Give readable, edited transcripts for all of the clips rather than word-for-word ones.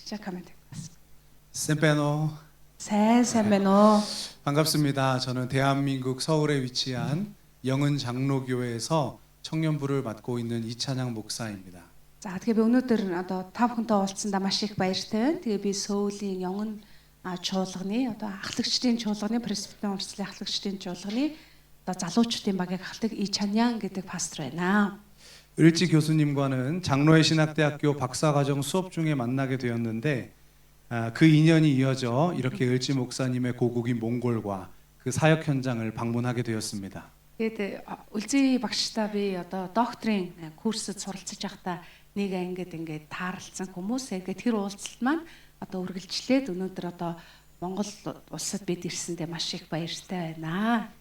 시작 하면 될 것 같습니다. 셈페노 сайн байна уу? 반갑습니다. 저는 대한민국 서울에 위치한 영은 장로교회에서 청년부를 맡고 있는 이찬양 목사입니다. За тэгээ би өнөөдөр одоо та бүхэнтэй уулзсандаа маш их баяртай байна. Тэгээ би Сөүлийн Ёнгон чуулганы одоо ахлагчдын чуулганы пресвитерийн урсгалын ахлагчдын чуулганы одоо залуучдын багийг ахлагдаг Ичаньян гэдэг пастор байна. 을지 교수님과는 장로회 신학대학교 박사과정 수업 중에 만나게 되었는데 그 인연이 이어져 이렇게 을지 목사님의 고국인 몽골과 그 사역 현장을 방문하게 되었습니다. Тэгээд үлзий багштай би одоо докторийн курсд суралцж байхдаа нэг ингээд таарлцсан хүмүүс ингээд тэр уулзалт маань одоо үргэлжлээд өнөөдөр одоо Монгол улсад бид ирсэндээ маш их баяртай байна.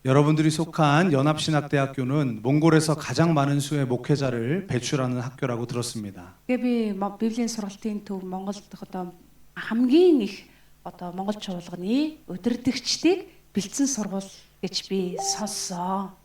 여러분들이 속한 연합신학대학교는 몽골에서 가장 많은 수의 목회자를 배출하는 학교라고 들었습니다. Тэгээ би Библийн сургалтын төв Монголд одоо хамгийн их одоо Монгол чуулганы удирдагчдыг бэлдсэн сургууль гэж би сонссоо.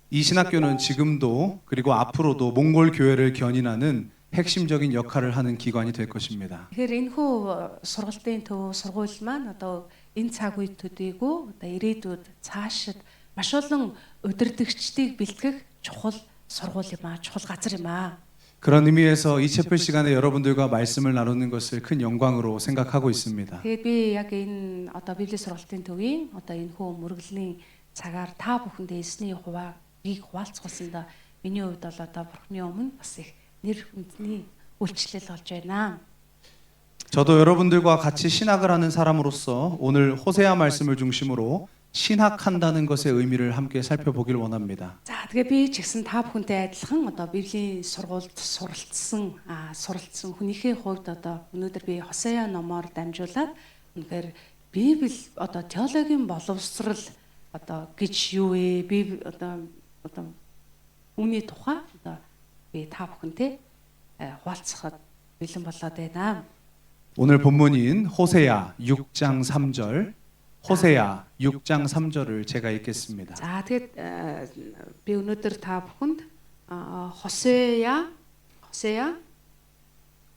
이 신학교는 지금도 그리고 앞으로도 몽골 교회를 견인하는 핵심적인 역할을 하는 기관이 될 것입니다. Тэгэхээр энэхүү сургалтын төв сургууль маань одоо энэ цаг үед төдийгүй одоо ирээдүйд цаашид маш олон удирдагчдыг бэлтгэх чухал сургууль юм аа, чухал газар юм аа. 그런 의미에서 이 채플 시간에 여러분들과 말씀을 나누는 것을 큰 영광으로 생각하고 있습니다. Тэгээд би яг энэ одоо Библийн сургалтын төвийн одоо энэхүү мөргөлийн цагаар та бүхэндээ эсний хувагийг хуваалцуулсандаа миний хувьд бол одоо Бурхны өмнө бас их нэр хүндний үйлчлэл болж байна. 저도 여러분들과 같이 신학을 하는 사람으로서 오늘 호세아 말씀을 중심으로 신학한다는 것의 의미를 함께 살펴보길 원합니다. За тэгээ би ч гэсэн та бүхэнтэй адилхан одоо Библийн сургуульд суралцсан хүнийхээ хувьд одоо өнөөдөр би Хосея номоор дамжуулаад үнэхээр Библи одоо теологийн боловсрал одоо гэж юу вэ? Би одоо үүний тухай одоо би та бүхэнтэй хуваалцахад бэлэн болоод байна. 오늘 본문인 호세아 6장 3절 호세아 6장 3절을 제가 읽겠습니다. За тэгээд би өнөөдөр та бүхэнд Хосея 6-гийн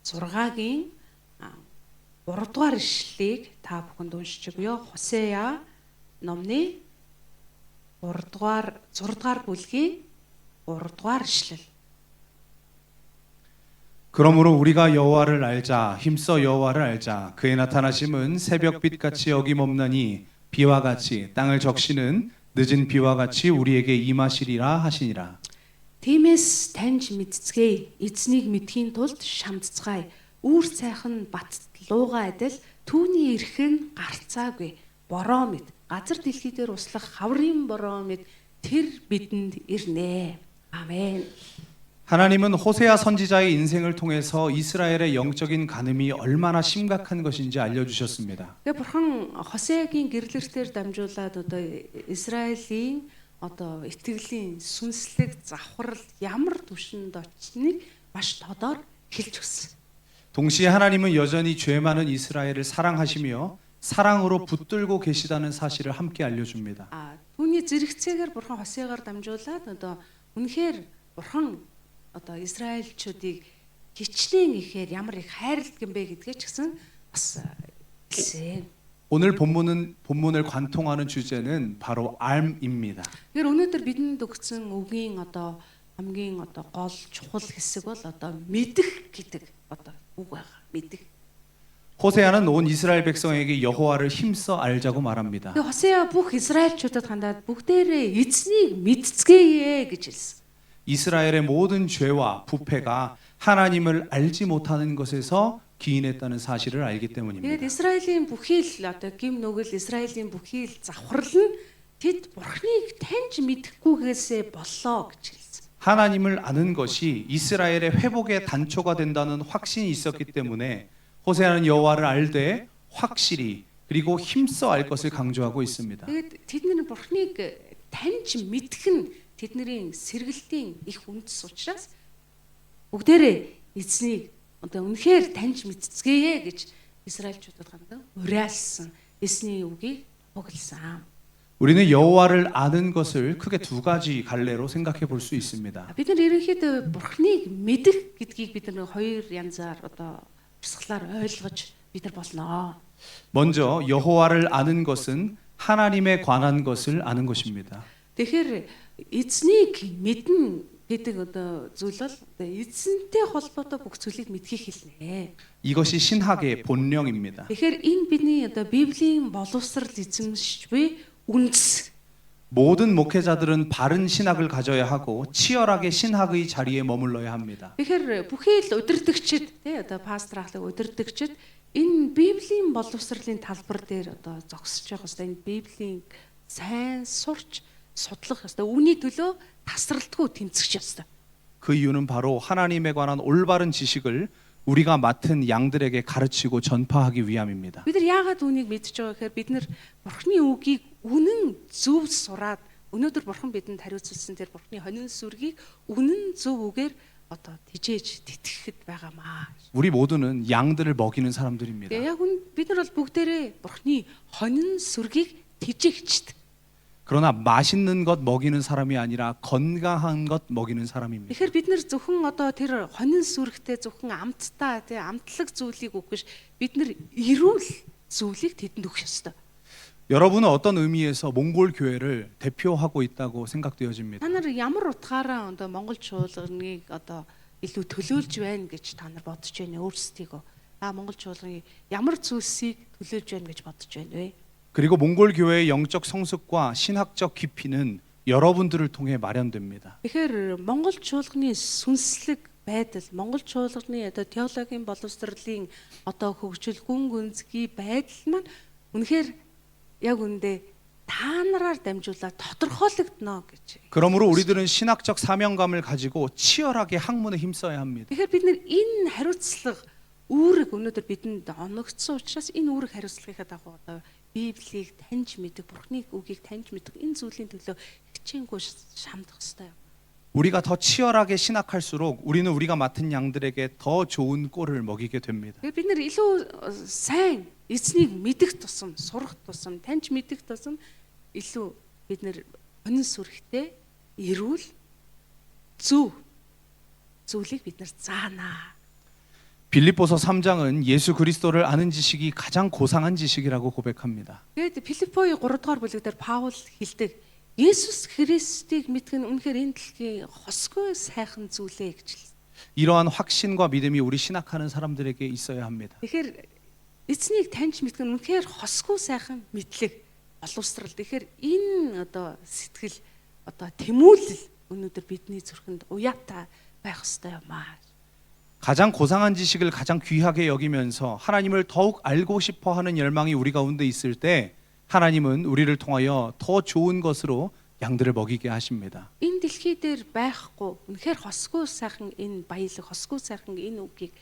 3 дугаар ишлэлийг та бүхэнд уншиж өгье. Хосея номны 6 дугаар бүлгийн 3 дугаар ишлэл. 그러므로 우리가 여호와를 알자 힘써 여호와를 알자 그의 나타나심은 새벽빛 같이 어김없나니 비와 같이 땅을 적시는 늦은 비와 같이 우리에게 임하시리라 하시니라. Тиймээс таньж мэдцгээе. Эзнийг мэдхийн тулд шамдцгаая. Үүр цайхан бат лууга адил түүний эрх нь гарцаагүй. Бороо мэд газар дэлхий дээр услах хаврын бороо мэд тэр бидэнд ирнэ. 아멘. 하나님은 호세아 선지자의 인생을 통해서 이스라엘의 영적인 간음이 얼마나 심각한 것인지 알려주셨습니다. Тэгээ бурхан Хосеагийн гэрлэлтээр дамжуулаад одоо Израилийн одоо итгэлийн сүнслэг завхрал ямар түвшинд очсныг маш тодор хэлж өгсөн. 동시에 하나님은 여전히 죄 많은 이스라엘을 사랑하시며 사랑으로 붙들고 계시다는 사실을 함께 알려줍니다. Түүний зэрэгцээгээр бурхан Хосеагаар дамжуулаад одоо үнэхээр бурхан одоо Израильчүүдийг хичнээн ихээр ямар их хайрладаг юм бэ гэдгээ ч гэсэн бас хэлсэн. 오늘 본문을 관통하는 주제는 바로 암입니다. Тэгэхээр өнөөдөр бидэнд өгсөн үгийн одоо хамгийн одоо гол чухал хэсэг бол одоо мэдэх гэдэг одоо үг байгаа. мэдэх. 호세아는 온 이스라엘 백성에게 여호와를 힘써 알자고 말합니다. Тэгээ Хосеа бүх Израильчуудад хандаад бүгдээрээ эзнийг мэдцгээе гэж хэлсэн. 이스라엘의 모든 죄와 부패가 하나님을 알지 못하는 것에서 기인했다는 사실을 알기 Тэгээд 때문입니다. Израилийн бүхий л одоо гим нүгэл Израилийн бүхий л завхрал нь тэд бурхныг таньж мэдэхгүйгээсээ боллоо гэж хэлсэн. 하나님을 아는 것이 이스라엘의 회복의 단초가 된다는 확신이 있었기 때문에 호세아는 여호와를 알되 확실히 그리고 힘써 알 것을 강조하고 있습니다. Тэгээд тэдний бурхныг таньж мэдэх нь тэдний сэргэлтийн их үндэс учраас бүгдээрээ эзнийг одоо үнэхээр таньж мэдцгээе гэж Израильчуудад хандаа уриалсан эзний үгийг хугалсан. 우리는 여호와를 아는 것을 크게 두 가지 갈래로 생각해 볼 수 있습니다. Бид нар ерөнхийдөө бурхныг мэдэх гэдгийг бид нар хоёр янзаар одоо урсгалаар ойлгож бид нар болно. 먼저 여호와를 아는 것은 하나님에 관한 것을 아는 것입니다. Тэгэхээр эзнийг мэднэ гэдэг одоо зүйл бол эзэнтэй холбоотой бүх зүйлийг мэдхийг хэлнэ. 이것이 신학의 본령입니다. Тэгэхээр энэ бидний одоо Библийн боловсрал эзэмшиж буй үндэс. 모든 목회자들은 바른 신학을 가져야 하고 치열하게 신학의 자리에 머물러야 합니다. Тэгэхээр бүхий л удирдагчид тий одоо пастор ахлах удирдагчид энэ Библийн боловсролын талбар дээр одоо зогсож явах хэвээр энэ Библийн сайн сурч судлах хэвээр үүний төлөө тасралтгүй тэмцэх ёстой. 그 이유는 바로 하나님에 관한 올바른 지식을 우리가 맡은 양들에게 가르치고 전파하기 위함입니다. Бид нар яагаад үүнийг мэдж байгаа гэхээр бид нар Бурхны үгийг үнэн зөв сураад өнөөдөр Бурхан бидэнд хариуцсан тэр Бурхны хонин сүргийг үнэн зөв үгээр одоо тижээж тэтгэхэд байгаамаа. 우리 모두는 양들을 먹이는 사람들입니다. Тэгээ яг бид нар бол бүгдээрээ Бурхны хонин сүргийг тижээгчд. 그러나 맛있는 것 먹이는 사람이 아니라 건강한 것 먹이는 사람입니다. Тэгэхээр бид нар зөвхөн одоо тэр хонин сүрэгтэй зөвхөн амттай тий амтлаг зүйлийг өгөх биш бид нар эрүүл зүйлийг тэдэнд өгөх ёстой. 여러분은 어떤 의미에서 몽골 교회를 대표하고 있다고 생각되어집니다. Та нар ямар утгаараа одоо Монгол чуулганыг одоо илүү төлөөлж байна гэж та нар бодож байна өөрсдийгөө. Монгол чуулганы ямар зүйлсийг төлөөлж байна гэж бодож байна вэ? 그리고 몽골 교회의 영적 성숙과 신학적 깊이는 여러분들을 통해 마련됩니다. Тэгэхээр Монгол чуулганы сүнслэг байдал, Монгол чуулганы одоо теологийн боловсролын одоо хөгжил гүн гүнзгий байдал маань үнэхээр яг үндэ та нараар дамжуулаад тодорхойлогдно гэж. 그러므로 우리들은 신학적 사명감을 가지고 치열하게 학문에 힘써야 합니다. Тэгэхээр бид нар энэ хариуцлага үүрэг өнөөдөр бидэнд оногдсон учраас энэ үүрэг хариуцлагынхаа дагуу одоо Библийг таньж мэдэх, Бурхны үгийг таньж мэдэх энэ зүйлийн төлөө хичээнгүй шамдах ёстой. 우리가 더 치열하게 신학할수록 우리는 우리가 맡은 양들에게 더 좋은 꼴을 먹이게 됩니다. Бид нар илүү сайн эзнийг мэдэх тусам, сурах тусам, таньж мэдэх тусам илүү бид нар хонин сүрхтэй эрүүл зөв зүйлийг бид нар заана. 빌립보서 3장은 예수 그리스도를 아는 지식이 가장 고상한 지식이라고 고백합니다. Тэгэд Филиппои 3 дугаар бүлэг дээр Паул хэлдэг Есүс Христийг мэдэх нь үнэхээр энэ дэлхийн хосгүй сайхан зүйлээ гэж хэлсэн. 이러한 확신과 믿음이 우리 신학하는 사람들에게 있어야 합니다. Тэгэхээр эзнийг таньж мэдэх нь үнэхээр хосгүй сайхан мэдлэг боловсрал. Тэгэхээр энэ одоо сэтгэл одоо тэмүүлэл өнөөдөр бидний зүрхэнд уяатай байх ёстой юм аа. 가장 고상한 지식을 가장 귀하게 여기면서 하나님을 더욱 알고 싶어 하는 열망이 우리 가운데 있을 때 하나님은 우리를 통하여 더 좋은 것으로 양들을 먹이게 하십니다. Энэ дэлхий дээр байхгүй үнэхээр хосгүй сайхан энэ баялаг хосгүй сайхан энэ үгийг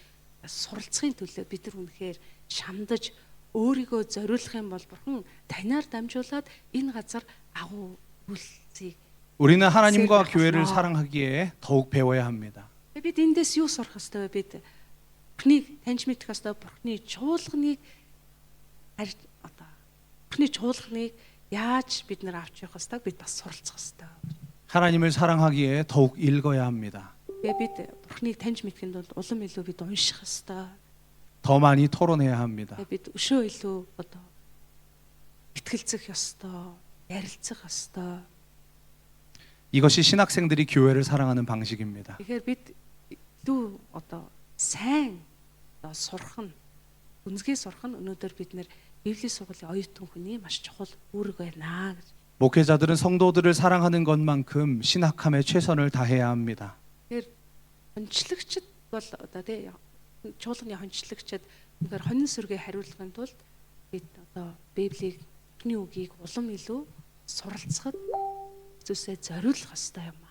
суралцахын төлөө бид нар үнэхээр шамдаж өөрийгөө зориулах юм бол Бурхан танаар дамжуулаад энэ газар агуу үлцгийг 우리는 하나님과 교회를 사랑하기에 더욱 배워야 합니다. Бид эндээс юу сурах ёстой вэ? Бид Бурхныг таньж мэдэх ёстой. Бурхны чуулганыг одоо Бурхны чуулганыг яаж бид нар авч явах ёстой? Бид бас суралцах ёстой. 하나님을 사랑하기에 더욱 읽어야 합니다. Бид Бурхныг таньж мэдхэд бол улам илүү бид унших ёстой. 더 많이 토론해야 합니다. Бид өшөө илүү одоо итгэлцэх ёстой, ярилцах ёстой. 이것이 신학생들이 교회를 사랑하는 방식입니다. Тэгэхээр бид илүү одоо сайн одоо сурах нь үнсгээ сурах нь өнөөдөр бид нэр Библийн сургуулийн оюутан хүний маш чухал үүрэг байна гэж. 목회자들은 성도들을 사랑하는 것만큼 신학함에 최선을 다해야 합니다. Тэгэхээр хончлагчд бол одоо тий чуулганы хончлагчд үнээр хонин сүргээ хариулахын тулд бид одоо Библийг Бурхны үгийг улам илүү суралцахад зүйлсээ зориулах ёстой юм.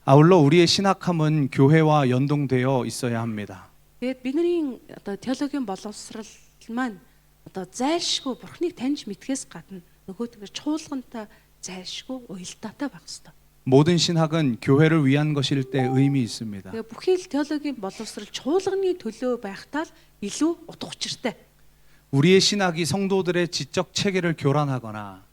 아울러 우리의 신학함은 교회와 연동되어 있어야 합니다. Тэгээд бидний одоо теологийн боловсрал маань одоо зайлшгүй Бурхныг таньж мэдхээс гадна нөгөөдгөө чуулгантай зайлшгүй уялдаатай байх ёстой. 모든 신학은 교회를 위한 것일 때 의미 있습니다. Тэгээд бүхий л теологийн боловсрал чуулганы төлөө байхтаа л илүү утга учиртай. 우리의 신학이 성도들의 지적 체계를 교란하거나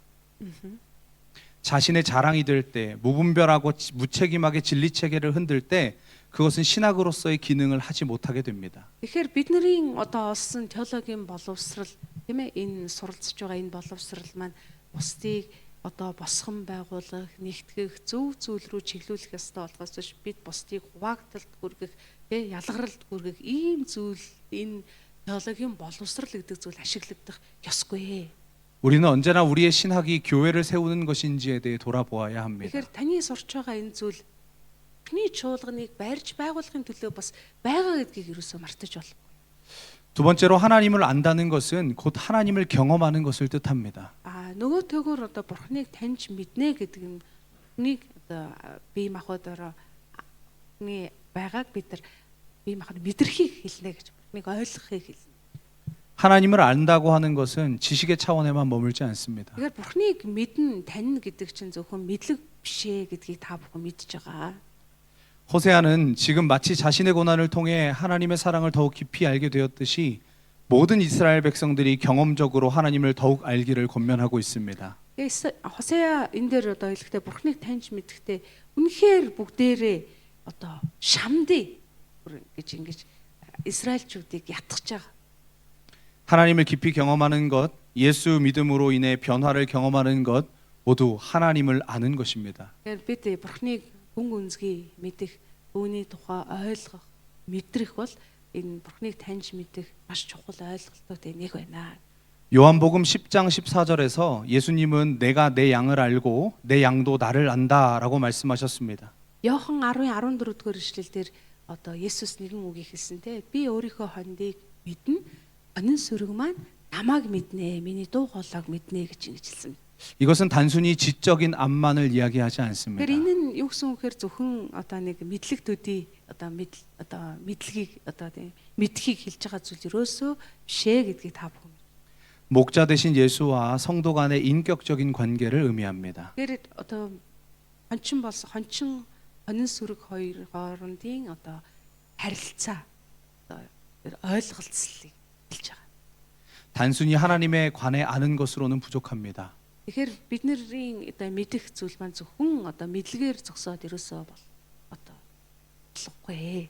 자신의 자랑이 될 때 무분별하고 무책임하게 진리 체계를 흔들 때 그것은 신학으로서의 기능을 하지 못하게 됩니다. Тэгэхээр бидний одоо олсон теологийн боловсрал тийм ээ энэ суралцж байгаа энэ боловсрал маань бусдыг одоо босгон байгуулах, нэгтгэх, зөв зүйл рүү чиглүүлэх ёстой болохоос биш бид бусдыг хуваагдалд хүргэх, тийм ялгаралд хүргэх ийм зүйл энэ теологийн боловсрал гэдэг зүйл ашиглагдах ёсгүй. 우리는 언제나 우리의 신학이 교회를 세우는 것인지에 대해 돌아보아야 합니다. Тэгэхээр таны сурч байгаа энэ зүйл эхний чуулганыг барьж байгуулахын төлөө бас байгаа гэдгийг юусоо мартаж бол. 두 번째로 하나님을 안다는 것은 곧 하나님을 경험하는 것을 뜻합니다. Нөгөө төгөөр одоо бурхныг таньж мэднэ гэдэг нь нэг одоо бие махбодороо нэг байгааг бид нар бие махбод мэдрэхийг хэлнэ гэж бурхныг ойлгохыг хэлнэ. 하나님을 안다고 하는 것은 지식의 차원에만 머물지 않습니다. Тэгэхээр бурхныг мэднэ, таньна гэдэг чинь зөвхөн мэдлэг биш ээ гэдгийг та бүхэн мэдж байгаа. 호세아는 지금 마치 자신의 고난을 통해 하나님의 사랑을 더욱 깊이 알게 되었듯이 모든 이스라엘 백성들이 경험적으로 하나님을 더욱 알기를 권면하고 있습니다. 호세아 энэ дээр одоо хэлэхдээ бурхныг таньж мэдхдээ үнэхээр бүгдээрээ одоо шамдъя гэж Израильчүүдийг ятгах байгаа. 하나님을 깊이 경험하는 것, 예수 믿음으로 인해 변화를 경험하는 것 모두 하나님을 아는 것입니다. Тэгэхээр бид бурхныг гүн гүнзгий мэдэх, үүний тухай ойлгох, мэдрэх бол энэ бурхныг таньж мэдэх маш чухал ойлголтууд нэг байна. 요한복음 10장 14절에서 예수님은 내가 내 양을 알고 내 양도 나를 안다라고 말씀하셨습니다. Иохан 10:14-р эшлэлдэр одоо Есүс нэгэн үгийг хэлсэнтэй би өөрийнхөө хондыг мэднэ, онин сүрэг маань намайг мэднэ, миний дуу хоолойг мэднэ гэж хэлсэн. 이것은 단순히 지적인 암만을 이야기하지 않습니다. Тэгэхээр энэ нь юу гэсэн үгээр зөвхөн одоо нэг мэдлэг төдий одоо мэдлэгийг одоо мэдхийг хэлж байгаа зүйл ерөөсөө бишээ гэдгийг та бүхэн. 목자 되신 예수와 성도 간의 인격적인 관계를 의미합니다. Тэгэхээр одоо хончин онин сүрэг хоёр хоорондын одоо харилцаа одоо ойлголцлыг хэлж байгаа. 단순히 하나님에 관해 아는 것으로는 부족합니다. Тэгэхээр бидний одоо мэдэх зүйл маань зөвхөн одоо мэдлэгээр зогсоод ерөөсөө бол одоо болохгүй.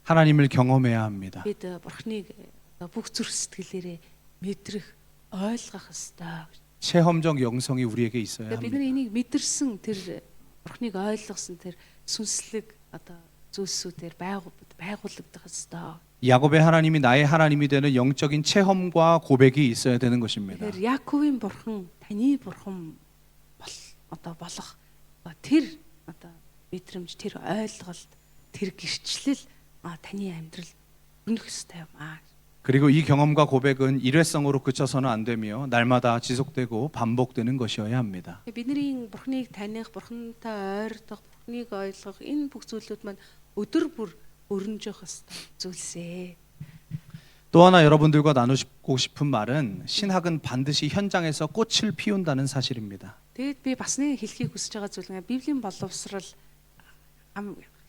하나님을 경험해야 합니다. Бид бурхныг одоо бүх зүрх сэтгэлээрээ мэдрэх, ойлгох ёстой. 체험적 영성이 우리에게 있어야 Бид 합니다. нар энийг мэдэрсэн тэр бурхныг ойлгосон тэр сүнслэг одоо зүйлсүүдээр байгуулагдах ёстой. 야곱의 하나님이 나의 하나님이 되는 영적인 체험과 고백이 있어야 되는 것입니다. Тэгэхээр Яаковын бурхан таны бурхан одоо болох тэр одоо мэдрэмж, тэр ойлголт, тэр гэрчлэл таны амьдрал өрнөх ёстой юм аа. 그리고 이 경험과 고백은 일회성으로 그쳐서는 안 되며 날마다 지속되고 반복되는 것이어야 합니다. Бидний бурхныг таних, бурхантай ойртох, бурхныг ойлгох энэ бүх зүйлүүд маань өдөр бүр өрнөж явах ёстой зүйлсээ. 또 하나 여러분들과 나누고 싶은 말은 신학은 반드시 현장에서 꽃을 피운다는 사실입니다. Тэгэд би бас нэг хэлхийг хүсэж байгаа зүйл нь Библийн боловсрал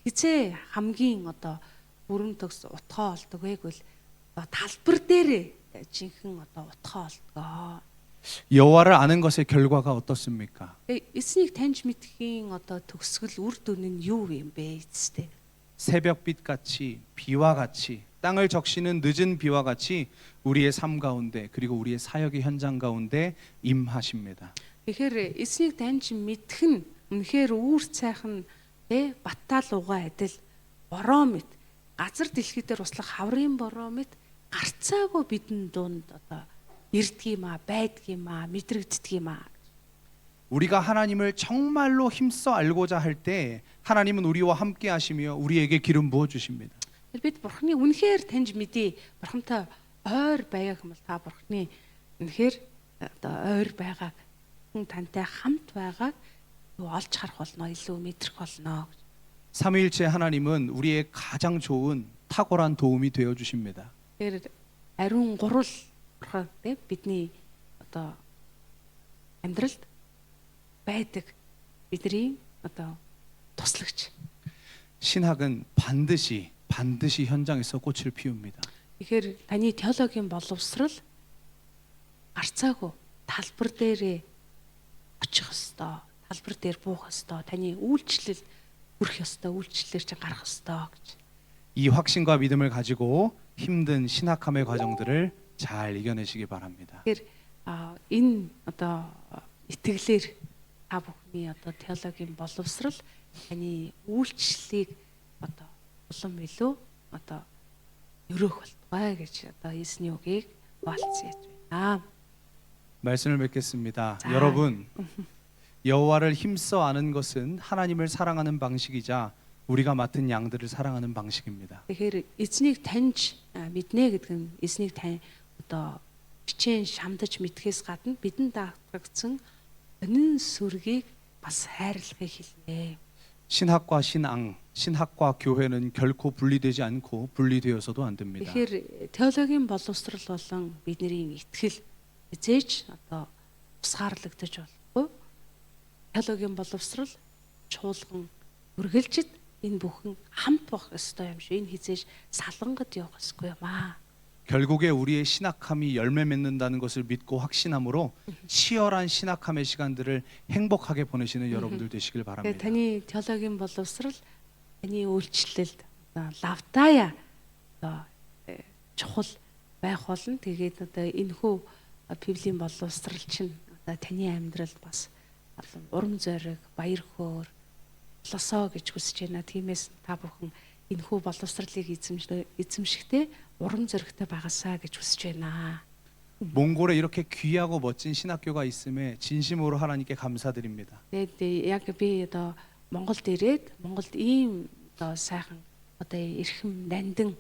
хизээ хамгийн одоо бүрэн төгс утгаа олдог байвал талбар дээр жинхэнэ одоо утгаа олдгоо. 여호와를 아는 것의 결과가 어떻습니까? Эснийг таньж мэдхийн одоо төгсгөл үр дүн нь юу юм бэ эцтэй? 새벽빛 같이 비와 같이 땅을 적시는 늦은 비와 같이 우리의 삶 가운데 그리고 우리의 사역의 현장 가운데 임하십니다. Тэгэхээр эснийг таньж мэдэх нь үнэхээр үүр цайхан баттаал угаа адил бороо мэт газар дэлхий дээр услах хаврын бороо мэт гарцаагүй бидэн дунд одоо ирдэг юм а, байдаг юм а, мэдрэгддэг юм а. 우리가 하나님을 정말로 힘써 알고자 할 때 하나님은 우리와 함께 하시며 우리에게 기름 부어 주십니다. Бид бурхныг үнэхээр таньж мэдээ, бурхантай ойр байгааг юм бол та бурхны үнэхээр одоо ойр байгааг хүн тантай хамт байгааг олж харах болно, илүү мэдрэх болно. 삼위일체 하나님은 우리의 가장 좋은 탁월한 도움이 되어 주십니다. Тэгэхээр ариун гурвал бурхан бидний одоо амьдралд байдаг бидний одоо туслагч. 신학은 반드시 현장에서 꽃을 피웁니다. Тэгэхээр таны теологийн боловсрал гарцаагүй талбар дээрээ очих ёстой. Талбар дээр буух ёстой. Таны үйлчлэл хүрэх ёстой үйлчлэлээр чинь гарах ёстой гэж. 이 확신과 믿음을 가지고 힘든 신학함의 과정들을 잘 이겨내시기 바랍니다. Тэгэхээр энэ одоо итгэлээр та бүхний одоо теологийн боловсрал таны үйлчлэлийг одоо улам илүү одоо өрөөх болтугай гэж одоо 예수님 үгийг хуалцсан яж байна. 말씀을 맺겠습니다. 자. 여러분, 여호와를 힘써 아는 것은 하나님을 사랑하는 방식이자 우리가 맡은 양들을 사랑하는 방식입니다. Тэгэхээр эзнийг таньж мэднэ гэдэг нь эзнийг тань одоо бичэн шамдаж мэдхээс гадна бидэнд даатгагдсан өнөн сүргийг бас хайрлахыг хэлнэ. 신학과 신앙, 신학과 교회는 결코 분리되지 않고 분리되어서도 안 됩니다. Тэгэхээр теологийн боловсрал болон бидний итгэл эзэж одоо тусгаарлагдаж болохгүй. Теологийн боловсрал чуулган үргэлжид энэ бүхэн хамт байх ёстой юм шиг энэ хизээж салангад явах ёсгүй юм аа. 결국에 우리의 신학함이 열매 맺는다는 것을 믿고 확신함으로 치열한 신학함의 시간들을 행복하게 보내시는 여러분들 되시길 Тэгээд 바랍니다. таны теологийн боловсрал таны үйлчлэлд лавтая одоо чухал байх болно. Тэгээд одоо энэхүү библийн боловсрал чинь одоо таны амьдралд бас урам зориг, баяр хөөр, лосоо гэж хүсэж байна. Тиймээс та бүхэн энэхүү боловсралыг эзэмшихтэй урам зоригтой байгаасаа гэж хүсэж байна. 몽골에 이렇게 귀하고 멋진 신학교가 있음에 진심으로 하나님께 감사드립니다. Тэгээд яг би одоо Монголд ирээд Монголд ийм одоо сайхан одоо эрхэм нандин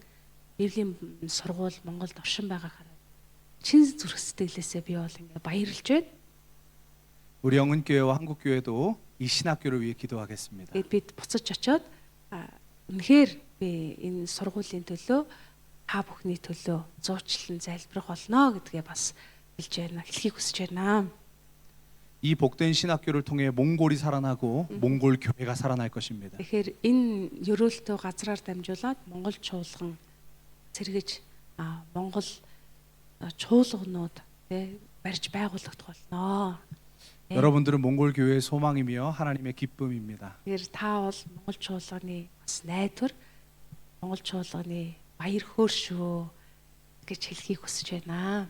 библийн сургууль Монголд оршин байгаа хараад чин зүрх сэтгэлээсээ би бол ингээ баярлж байна. 우리 영은교회와 한국교회도 이 신학교를 위해 기도하겠습니다. Тэгээд бид буцаж очиод үнэхээр би энэ сургуулийн төлөө та бүхний төлөө зуучлан залбирах болно гэдгээ бас хэлж байна. Хэлхийг хүсэж байна. 이 복된 신학교를 통해 몽골이 살아나고 몽골 교회가 살아날 것입니다. Тэгэхээр энэ ёроолтөө газраар дамжуулаад Монгол чуулган сэргэж Монгол чуулганууд барьж байгуулагдах болно. 여러분들은 몽골 교회의 소망이며 하나님의 기쁨입니다. Тэгэхээр та бол Монгол чуулганы бас найдвар, Монгол чуулганы баяр хөөр шүү гэж хэлхийг хүсэж байна.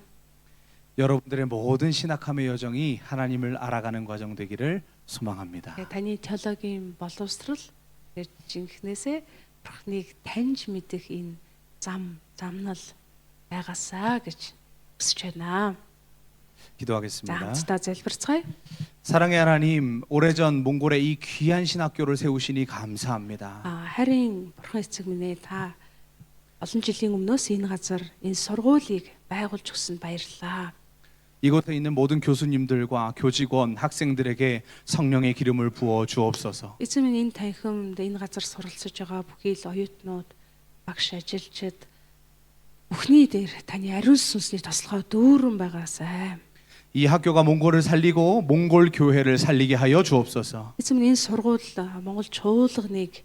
여러분들의 모든 신학함의 여정이 하나님을 알아가는 과정 되기를 소망합니다. Тэгээд таны теологийн боловсрал жинхнээсээ Бурхныг таньж мэдэх энэ замнал байгаасаа гэж хүсэж байна. 자, 기도하겠습니다. хамтдаа залбирцгаая. 사랑의 하나님, 오래전 몽골에 이 귀한 신학교를 세우시니 감사합니다. Харин Бурхан эцэг минь ээ, та олон жилийн өмнөөс энэ газар энэ сургуулийг байгуулж өгсөнд баярлалаа. 이곳에 있는 모든 교수님들과 교직원, 학생들에게 성령의 기름을 부어 주옵소서. Эзэн минь энэ танхимд энэ газар суралцж байгаа бүхий л оюутнууд, багш ажилчид бүхний дээр таны ариун сүнсний тослогоо дүүрэн байгаасай. 이 학교가 몽골을 살리고 몽골 교회를 살리게 하여 주옵소서. Эзэн минь энэ сургууль Монгол чуулганыг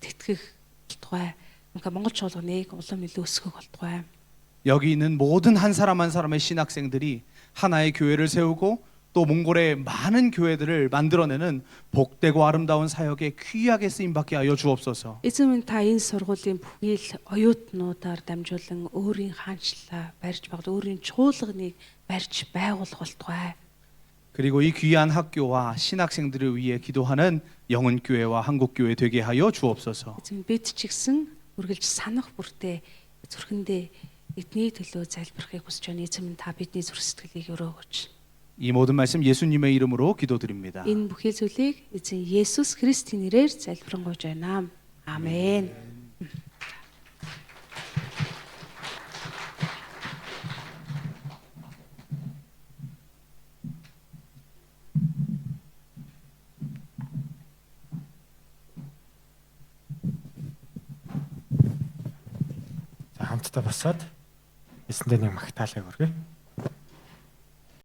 тэтгэх болтугай. 그러니까 Монгол чуулганыг улам илүү өсгөх болтугай. 여기 있는 모든 한 사람 한 사람의 신학생들이 하나의 교회를 세우고 또 몽골의 많은 교회들을 만들어내는 복되고 아름다운 사역에 귀하게 쓰임받게 하여 주옵소서. Эзэн минь та энэ сургуулийн бүхий л оюутнуудаар дамжуулан өөрийн хаанчлалаа барьж байгуул, өөрийн чуулганыг барьж байгуулах болтугай. 그리고 이 귀한 학교와 신학생들을 위해 기도하는 영은교회와 한국교회 되게 하여 주옵소서. Эзэн бид ч гэсэн үргэлж санах бүртээ зүрхэндээ эдний төлөө залбирахыг хүсэж байна. Эзэн минь та бидний зүрх сэтгэлийг өрөөгөөч. 이 모든 말씀 예수님의 이름으로 기도드립니다. Энэ бүхий зүйлийг эзэн Есүс Христийн нэрээр залбирanгуйж байна. Амен. За хамтдаа босоод эсэндээ нэг магтаалыг өргөе.